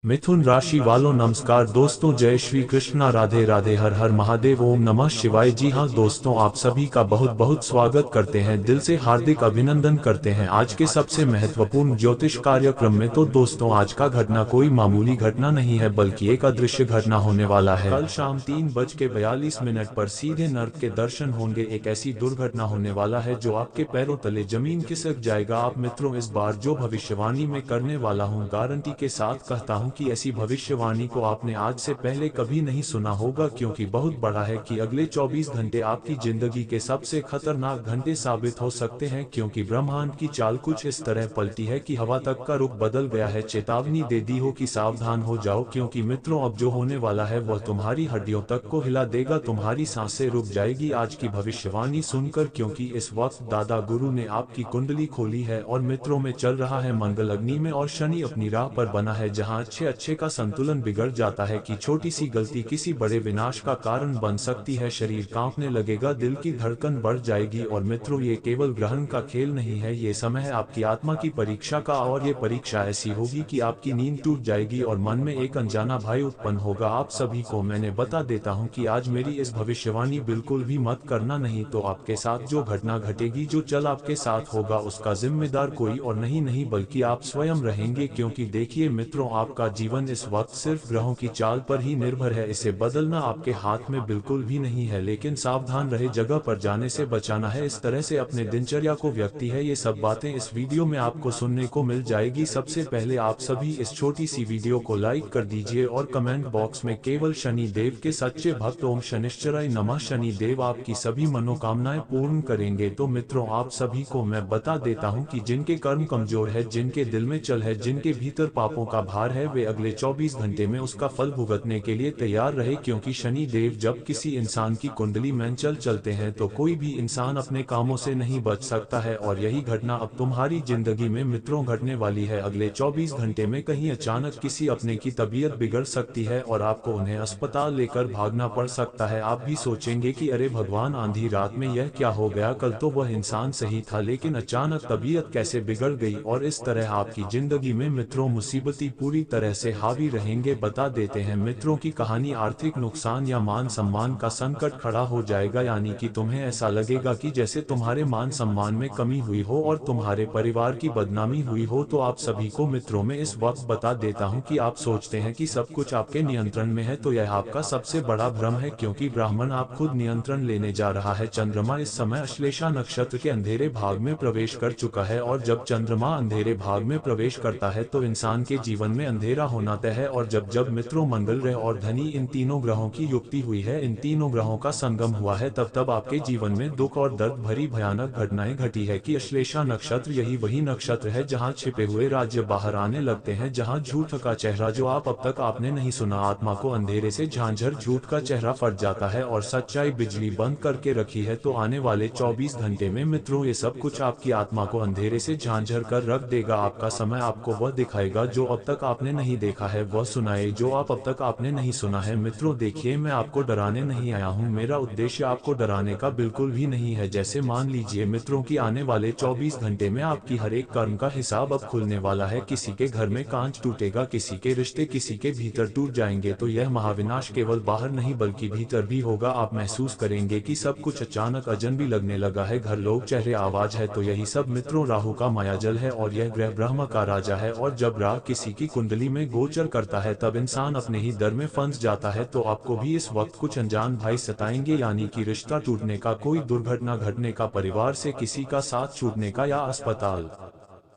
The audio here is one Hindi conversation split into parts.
मिथुन राशि वालों नमस्कार दोस्तों, जय श्री कृष्णा, राधे राधे, हर हर महादेव, ओम नमः शिवाय। जी हाँ दोस्तों, आप सभी का बहुत बहुत स्वागत करते हैं, दिल से हार्दिक अभिनंदन करते हैं आज के सबसे महत्वपूर्ण ज्योतिष कार्यक्रम में। तो दोस्तों, आज का घटना कोई मामूली घटना नहीं है बल्कि एक अदृश्य घटना होने वाला है। कल शाम 3:42 पर सीधे नर्क के दर्शन होंगे। एक ऐसी दुर्घटना होने वाला है जो आपके पैरों तले जमीन खिसक जाएगा। आप मित्रों, इस बार जो भविष्यवाणी में करने वाला हूँ, गारंटी के साथ कहता हूँ कि ऐसी भविष्यवाणी को आपने आज से पहले कभी नहीं सुना होगा, क्योंकि बहुत बड़ा है कि अगले 24 घंटे आपकी जिंदगी के सबसे खतरनाक घंटे साबित हो सकते हैं, क्योंकि ब्रह्मांड की चाल कुछ इस तरह पलटी है कि हवा तक का रुख बदल गया है। चेतावनी दे दी हो कि सावधान हो जाओ, क्योंकि मित्रों अब जो होने वाला है वह तुम्हारी हड्डियों तक को हिला देगा, तुम्हारी सांसें रुक जाएगी आज की भविष्यवाणी सुनकर, क्योंकि इस वक्त दादा गुरु ने आपकी कुंडली खोली है और मित्रों में चल रहा है मंगल अग्नि में, और शनि अपनी राह पर बना है, जहां अच्छे का संतुलन बिगड़ जाता है कि छोटी सी गलती किसी बड़े विनाश का कारण बन सकती है। शरीर कांपने लगेगा, दिल की धड़कन बढ़ जाएगी। और मित्रों, ये केवल ग्रहण का खेल नहीं है, ये समय है आपकी आत्मा की परीक्षा का, और ये परीक्षा ऐसी होगी कि आपकी नींद टूट जाएगी और मन में एक अनजाना भय उत्पन्न होगा। आप सभी को मैंने बता देता हूँ कि आज मेरी इस भविष्यवाणी बिल्कुल भी मत करना, नहीं तो आपके साथ जो घटना घटेगी, जो चल आपके साथ होगा, उसका जिम्मेदार कोई और नहीं बल्कि आप स्वयं रहेंगे। क्योंकि देखिए मित्रों, आपका जीवन इस वक्त सिर्फ ग्रहों की चाल पर ही निर्भर है, इसे बदलना आपके हाथ में बिल्कुल भी नहीं है। लेकिन सावधान रहे, जगह पर जाने से बचाना है, इस तरह से अपने दिनचर्या को व्यक्ति है, ये सब बातें इस वीडियो में आपको सुनने को मिल जाएगी। सबसे पहले आप सभी इस छोटी सी वीडियो को लाइक कर दीजिए और कमेंट बॉक्स में केवल शनि देव के सच्चे भक्त ओम शनिश्चराय नमः, शनि देव आपकी सभी मनोकामनाएं पूर्ण करेंगे। तो मित्रों, आप सभी को मैं बता देता हूं कि जिनके कर्म कमजोर है, जिनके दिल में चल है, जिनके भीतर पापों का भार है, वे अगले 24 घंटे में उसका फल भुगतने के लिए तैयार रहे। क्योंकि शनि देव जब किसी इंसान की कुंडली में चलते हैं तो कोई भी इंसान अपने कामों से नहीं बच सकता है, और यही घटना अब तुम्हारी जिंदगी में मित्रों घटने वाली है। अगले 24 घंटे में कहीं अचानक किसी अपने की तबीयत बिगड़ सकती है और आपको उन्हें अस्पताल लेकर भागना पड़ सकता है। आप भी सोचेंगे कि अरे भगवान, आंधी रात में यह क्या हो गया, कल तो वह इंसान सही था, लेकिन अचानक तबीयत कैसे बिगड़ गई। और इस तरह आपकी जिंदगी में मित्रों मुसीबतें पूरी तरह से हावी रहेंगे। बता देते हैं मित्रों की कहानी, आर्थिक नुकसान या मान सम्मान का संकट खड़ा हो जाएगा, यानी कि तुम्हें ऐसा लगेगा कि जैसे तुम्हारे मान सम्मान में कमी हुई हो और तुम्हारे परिवार की बदनामी हुई हो। तो आप सभी को मित्रों में इस वक्त बता देता हूं कि आप सोचते हैं कि सब कुछ आपके नियंत्रण में है, तो यह आपका सबसे बड़ा भ्रम है, क्योंकि ब्राह्मण आप खुद नियंत्रण लेने जा रहा है। चंद्रमा इस समय अश्लेषा नक्षत्र के अंधेरे भाग में प्रवेश कर चुका है, और जब चंद्रमा अंधेरे भाग में प्रवेश करता है तो इंसान के जीवन में अंधेरा होना तय है। और जब मित्रों मंगल ग्रह और धनी, इन तीनों ग्रहों की युक्ति हुई है, इन तीनों ग्रहों का संगम हुआ है, तब आपके जीवन में दुख और दर्द भरी भयानक घटनाएं घटी है कि अश्लेषा नक्षत्र यही वही नक्षत्र है जहां छिपे हुए राज्य बाहर आने लगते हैं, जहां झूठ का चेहरा जो अब तक आपने नहीं सुना, आत्मा को अंधेरे से झांझर झूठ का चेहरा फट जाता है और सच्चाई बिजली बंद करके रखी है। तो आने वाले 24 घंटे में मित्रों ये सब कुछ आपकी आत्मा को अंधेरे से झांझर कर रख देगा। आपका समय आपको वह दिखाएगा जो अब तक आपने नहीं देखा है, वह सुनाए जो अब तक आपने नहीं सुना है। मित्रों देखिए, मैं आपको डराने नहीं आया हूँ, मेरा उद्देश्य आपको डराने का बिल्कुल भी नहीं है। जैसे मान लीजिए मित्रों की आने वाले 24 घंटे में आपकी हर एक कर्म का हिसाब अब खुलने वाला है। किसी के घर में कांच टूटेगा, किसी के रिश्ते किसी के भीतर टूट जाएंगे। तो यह महाविनाश केवल बाहर नहीं बल्कि भीतर भी होगा। आप महसूस करेंगे कि सब कुछ अचानक अजनबी लगने लगा है, घर, लोग, चेहरे, आवाज है। तो यही सब मित्रों राहु का मायाजल है, और यह ग्रह ब्रह्म का राजा है, और जब राहु किसी की कुंडली में गोचर करता है तब इंसान अपने ही दर में फंस जाता है। तो आपको भी इस वक्त कुछ अनजान भाई सताएंगे, यानी कि रिश्ता टूटने का, कोई दुर्घटना घटने का, परिवार से किसी का साथ छूटने का, या अस्पताल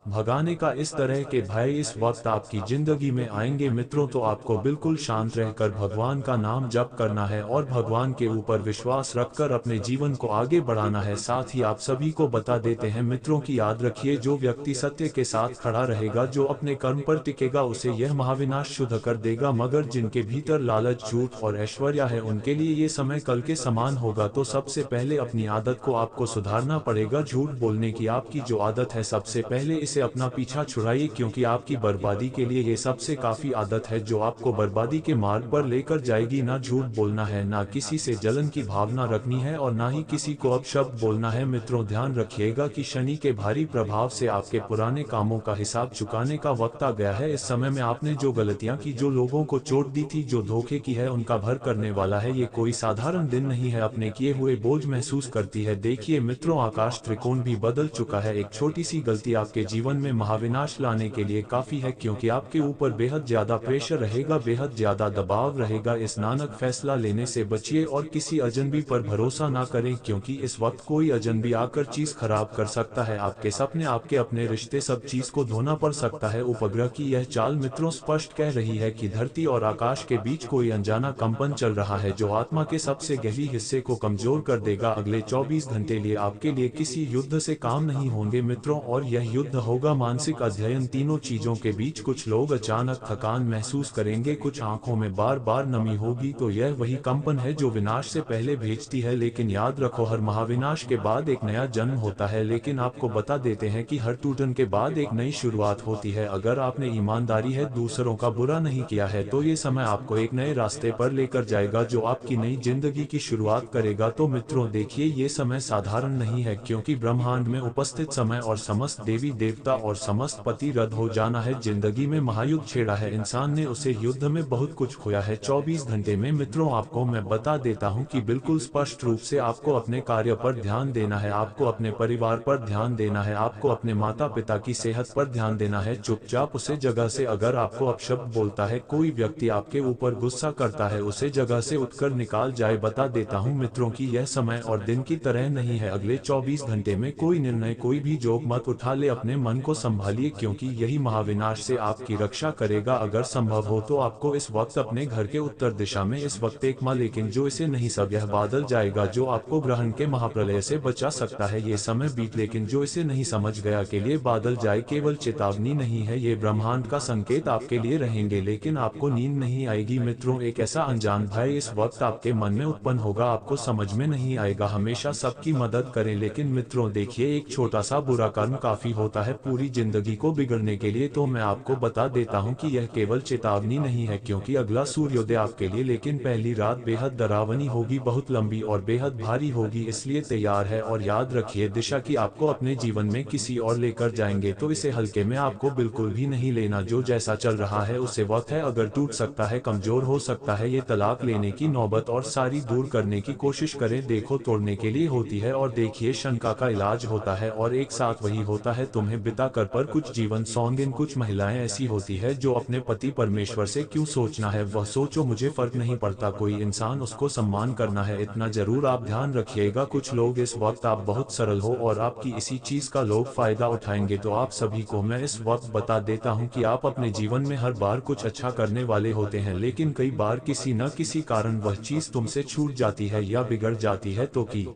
भगाने का। इस तरह के भय इस वक्त आपकी जिंदगी में आएंगे मित्रों। तो आपको बिल्कुल शांत रहकर भगवान का नाम जप करना है और भगवान के ऊपर विश्वास रखकर अपने जीवन को आगे बढ़ाना है। साथ ही आप सभी को बता देते हैं मित्रों की याद रखिए, जो व्यक्ति सत्य के साथ खड़ा रहेगा, जो अपने कर्म पर टिकेगा, उसे यह महाविनाश शुद्ध कर देगा। मगर जिनके भीतर लालच, झूठ और ऐश्वर्य है, उनके लिए ये समय कल के समान होगा। तो सबसे पहले अपनी आदत को आपको सुधारना पड़ेगा। झूठ बोलने की आपकी जो आदत है, सबसे पहले से अपना पीछा छुड़ाइए, क्योंकि आपकी बर्बादी के लिए ये सबसे काफी आदत है जो आपको बर्बादी के मार्ग पर लेकर जाएगी। ना झूठ बोलना है, ना किसी से जलन की भावना रखनी है और ना ही किसी को अपशब्द बोलना है। मित्रों, ध्यान रखिएगा कि शनि के भारी प्रभाव से आपके पुराने कामों का हिसाब चुकाने का वक्त आ गया है। इस समय में आपने जो गलतियां की, जो लोगों को चोट दी थी, जो धोखे की है, उनका भर करने वाला है। ये कोई साधारण दिन नहीं है। अपने किए हुए बोझ महसूस करती है। देखिए मित्रों, आकाश त्रिकोण भी बदल चुका है। एक छोटी सी गलती आपके जीवन में महाविनाश लाने के लिए काफी है, क्योंकि आपके ऊपर बेहद ज्यादा प्रेशर रहेगा, बेहद ज्यादा दबाव रहेगा। इस नाजुक फैसला लेने से बचिए और किसी अजनबी पर भरोसा ना करें, क्योंकि इस वक्त कोई अजनबी आकर चीज खराब कर सकता है। आपके सपने, आपके अपने रिश्ते, सब चीज को धोना पड़ सकता है। उपग्रह की यह चाल मित्रों स्पष्ट कह रही है कि धरती और आकाश के बीच कोई अनजाना कंपन चल रहा है, जो आत्मा के सबसे गहरी हिस्से को कमजोर कर देगा। अगले 24 घंटे लिए आपके लिए किसी युद्ध से काम नहीं होंगे मित्रों, और यह युद्ध होगा मानसिक अध्ययन। तीनों चीजों के बीच कुछ लोग अचानक थकान महसूस करेंगे, कुछ आंखों में बार बार नमी होगी। तो यह वही कंपन है जो विनाश से पहले भेजती है। लेकिन याद रखो, हर महाविनाश के बाद एक नया जन्म होता है। लेकिन आपको बता देते हैं कि हर टूटन के बाद एक नई शुरुआत होती है। अगर आपने ईमानदारी है, दूसरों का बुरा नहीं किया है, तो ये समय आपको एक नए रास्ते पर लेकर जाएगा जो आपकी नई जिंदगी की शुरुआत करेगा। तो मित्रों देखिए, ये समय साधारण नहीं है, क्योंकि ब्रह्मांड में उपस्थित समय और समस्त देवी देवता और समस्त पति रद्द हो जाना है। जिंदगी में महायुद्ध छेड़ा है, इंसान ने उसे युद्ध में बहुत कुछ खोया है। 24 घंटे में मित्रों आपको मैं बता देता हूं कि बिल्कुल स्पष्ट रूप से आपको अपने कार्य पर ध्यान देना है, आपको अपने परिवार पर ध्यान देना है, आपको अपने माता पिता की सेहत पर ध्यान देना है। चुपचाप उसे जगह से, अगर आपको अपशब्द बोलता है, कोई व्यक्ति आपके ऊपर गुस्सा करता है, उसे जगह से उठकर निकाल जाए। बता देता हूं मित्रों कि यह समय और दिन की तरह नहीं है। अगले 24 घंटे में कोई निर्णय, कोई भी जोक मत उठा ले। अपने मन को संभालिए, क्योंकि यही महाविनाश से आपकी रक्षा करेगा। अगर संभव हो तो आपको इस वक्त अपने घर के उत्तर दिशा में इस वक्त एक माँ, लेकिन जो इसे नहीं, सब यह बादल जाएगा जो आपको ग्रहण के महाप्रलय से बचा सकता है। ये समय बीत, लेकिन जो इसे नहीं समझ गया के लिए बादल जाए केवल चेतावनी नहीं है, ये ब्रह्मांड का संकेत आपके लिए रहेंगे। लेकिन आपको नींद नहीं आएगी मित्रों। एक ऐसा अनजान भय इस वक्त आपके मन में उत्पन्न होगा, आपको समझ में नहीं आएगा। हमेशा सबकी मदद करें, लेकिन मित्रों देखिए, एक छोटा सा बुरा कर्म काफी होता है पूरी जिंदगी को बिगड़ने के लिए। तो मैं आपको बता देता हूं कि यह केवल चेतावनी नहीं है, क्योंकि अगला सूर्योदय आपके लिए, लेकिन पहली रात बेहद डरावनी होगी, बहुत लंबी और बेहद भारी होगी। इसलिए तैयार है। और याद रखिए, दिशा की आपको अपने जीवन में किसी और लेकर जाएंगे, तो इसे हल्के में आपको बिल्कुल भी नहीं लेना। जो जैसा चल रहा है उसे वक्त है, अगर टूट सकता है, कमजोर हो सकता है। ये तलाक लेने की नौबत और सारी दूर करने की कोशिश करें। देखो, तोड़ने के लिए होती है, और देखिए शंका का इलाज होता है, और एक साथ वही होता है तुम्हें बिता कर पर कुछ जीवन सौंगिन। कुछ महिलाएं ऐसी होती है जो अपने पति परमेश्वर से क्यों सोचना है वह सोचो, मुझे फर्क नहीं पड़ता, कोई इंसान, उसको सम्मान करना है, इतना जरूर आप ध्यान रखिएगा। कुछ लोग इस वक्त, आप बहुत सरल हो और आपकी इसी चीज का लोग फायदा उठाएंगे। तो आप सभी को मैं इस वक्त बता देता हूं कि आप अपने जीवन में हर बार कुछ अच्छा करने वाले होते हैं, लेकिन कई बार किसी न किसी कारण वह चीज तुमसे छूट जाती है या बिगड़ जाती है। तो की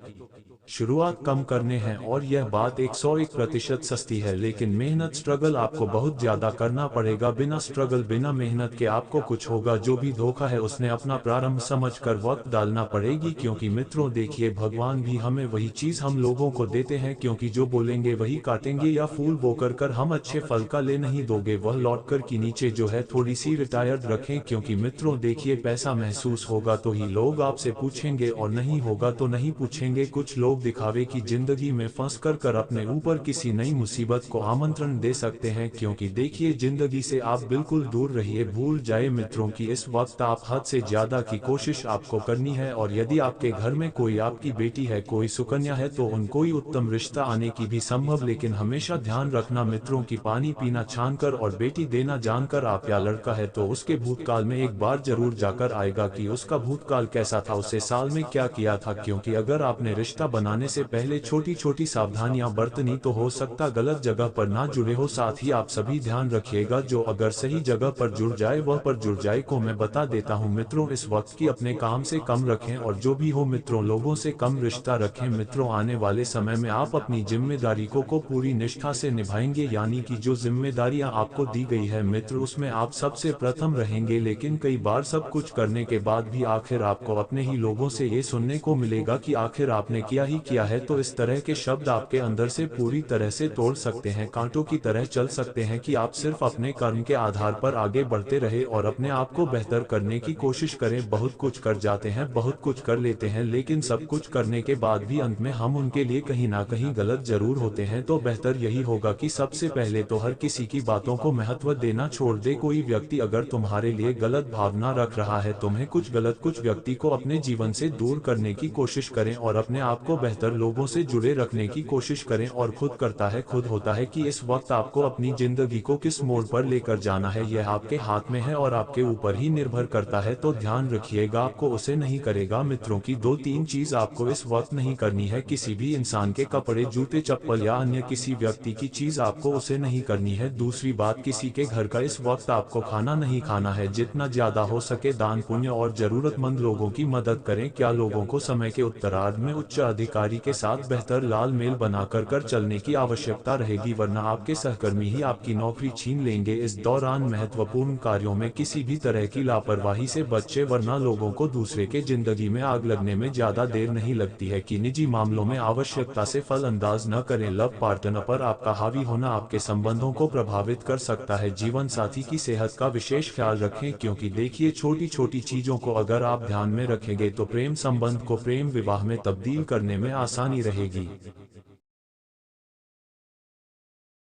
शुरुआत कम करने हैं, और यह बात 101% सस्ती है, लेकिन मेहनत, स्ट्रगल आपको बहुत ज्यादा करना पड़ेगा। बिना स्ट्रगल, बिना मेहनत के आपको कुछ होगा। जो भी धोखा है उसने अपना प्रारंभ समझकर वक्त डालना पड़ेगी, क्योंकि मित्रों देखिए, भगवान भी हमें वही चीज हम लोगों को देते हैं, क्योंकि जो बोलेंगे वही काटेंगे। या फूल बोकर कर हम अच्छे फल का ले नहीं दोगे, वह लौट कर की नीचे जो है थोड़ी सी रिटायर्ड रखें। क्योंकि मित्रों देखिए, पैसा महसूस होगा तो ही लोग आपसे पूछेंगे, और नहीं होगा तो नहीं पूछेंगे। कुछ लोग दिखावे की जिंदगी में फंस कर अपने ऊपर किसी नई मुसीबत को आमंत्रण दे सकते हैं, क्योंकि देखिए, जिंदगी से आप बिल्कुल दूर रहिए। भूल जाए मित्रों कि इस वक्त आप हद से ज्यादा की कोशिश आपको करनी है, और यदि आपके घर में कोई आपकी बेटी है, कोई सुकन्या है, तो उन कोई उत्तम रिश्ता आने की भी संभव। लेकिन हमेशा ध्यान रखना मित्रों की पानी पीना छानकर और बेटी देना जानकर आप, या लड़का है तो उसके भूतकाल में एक बार जरूर जाकर आएगा कि उसका भूतकाल कैसा था, उसे साल में क्या किया था। क्योंकि अगर आपने रिश्ता बनाने से पहले छोटी छोटी सावधानियां बरतनी, तो हो सकता गलत जगह पर ना जुड़े हो। साथ ही आप सभी ध्यान रखिएगा, जो अगर सही जगह पर जुड़ जाए वह पर जुड़ जाए। को मैं बता देता हूं मित्रों, इस वक्त की अपने काम से कम रखें, और जो भी हो मित्रों, लोगों से कम रिश्ता रखें। मित्रों आने वाले समय में आप अपनी जिम्मेदारी को पूरी निष्ठा से निभाएंगे, यानी कि जो जिम्मेदारियां आपको दी गई है मित्र, उसमें आप सबसे प्रथम रहेंगे। लेकिन कई बार सब कुछ करने के बाद भी आखिर आपको अपने ही लोगों से ये सुनने को मिलेगा कि आखिर आपने किया ही यही किया है तो इस तरह के शब्द आपके अंदर से पूरी तरह से तोड़ सकते हैं, कांटों की तरह चल सकते हैं कि आप सिर्फ अपने कर्म के आधार पर आगे बढ़ते रहे और अपने आप को बेहतर करने की कोशिश करें। बहुत कुछ कर जाते हैं, बहुत कुछ कर लेते हैं, लेकिन सब कुछ करने के बाद भी अंत में हम उनके लिए कहीं ना कहीं गलत जरूर होते हैं। तो बेहतर यही होगा कि सबसे पहले तो हर किसी की बातों को महत्व देना छोड़ दे। कोई व्यक्ति अगर तुम्हारे लिए गलत भावना रख रहा है, तुम्हें कुछ व्यक्ति को अपने जीवन से दूर करने की कोशिश करें और अपने आप को बेहतर लोगों से जुड़े रखने की कोशिश करें। और खुद करता है खुद होता है कि इस वक्त आपको अपनी जिंदगी को किस मोड़ पर लेकर जाना है, यह आपके हाथ में है और आपके ऊपर ही निर्भर करता है। तो ध्यान रखिएगा, आपको उसे नहीं करेगा। मित्रों की 2-3 चीज आपको इस वक्त नहीं करनी है। किसी भी इंसान के कपड़े, जूते, चप्पल या अन्य किसी व्यक्ति की चीज आपको उसे नहीं करनी है। दूसरी बात, किसी के घर का इस वक्त आपको खाना नहीं खाना है। जितना ज्यादा हो सके दान पुण्य और जरूरतमंद लोगों की मदद करें। क्या लोगों को समय के उत्तरार्ध में उच्च अधिकारी के साथ बेहतर लाल मेल बनाकर चलने की आवश्यकता रहेगी, वरना आपके सहकर्मी ही आपकी नौकरी छीन लेंगे। इस दौरान महत्वपूर्ण कार्यों में किसी भी तरह की लापरवाही से बचे, वरना लोगों को दूसरे के जिंदगी में आग लगने में ज्यादा देर नहीं लगती है। कि निजी मामलों में आवश्यकता से फल अंदाज न करें। लव पार्टनर पर आपका हावी होना आपके संबंधों को प्रभावित कर सकता है। जीवन साथी की सेहत का विशेष ख्याल रखें, क्योंकि देखिए छोटी छोटी चीजों को अगर आप ध्यान में रखेंगे तो प्रेम संबंध को प्रेम विवाह में तब्दील करने में आसानी रहेगी।